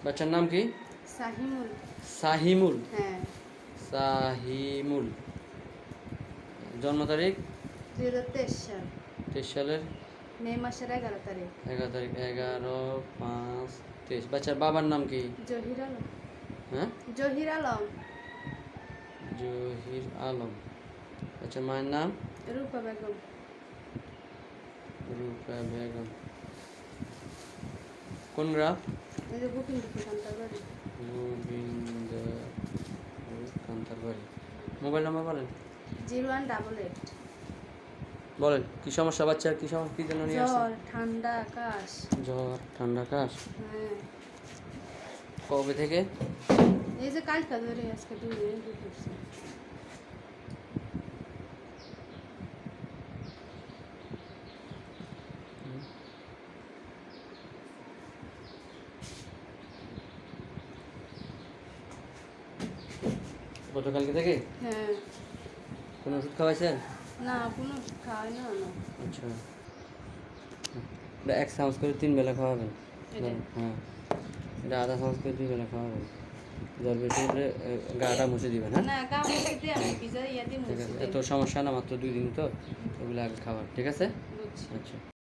বাচ্চার নাম কি? সাহিমুল। সাহিমুল। হ্যাঁ। সাহিমুল। জন্ম তারিখ? 2023 সাল। 23 সালের মে মাসের 11 তারিখ। 11 তারিখ, 11/5/23। বাচ্চার বাবার নাম কি? জহির আলম। হ্যাঁ, জহির আলম। জহির আলম। বাচ্চার মায়ের নাম? রূপা বেগম। রূপা বেগম। কোন গ্রাম? এই যে গোবিন্দপুর কান্তাবাড়ি। গোবিন্দপুর কান্তারবাড়ি। মোবাইল নাম্বার বলেন। 0188। বলেন কি সমস্যা বাচ্চার, কি সমস্যা, কি জন্য নিয়ে আসছেন? জ্বর, ঠান্ডা, কাশ। জ্বর, ঠান্ডা, কাশ। হ্যাঁ। কবে থেকে? এই যে কালকা ধরে আজকে 2 দিন ঘুরছে। গতকালকে থেকে? হ্যাঁ। কোনো ওষুধ খাওয়াইছেন? না, কোনো খাওয়াই না। আচ্ছা, এটা 1 চামচ করে 3 বেলা খাওয়াবেন। হ্যাঁ, এটা আধা চামচ করে 2 বেলা খাওয়াবেন। জ্বর বেশি হলে গাটা মুছে দিবেন। হ্যাঁ, না, গা মুছে দিয়ে আমি ভিজা ইয়া দিয়ে ঠিক মুছে আছে, দিই। এত সমস্যা না, মাত্র 2 দিন তো, ওগুলো আগে খাবার। ঠিক আছে, বুঝছি। আচ্ছা।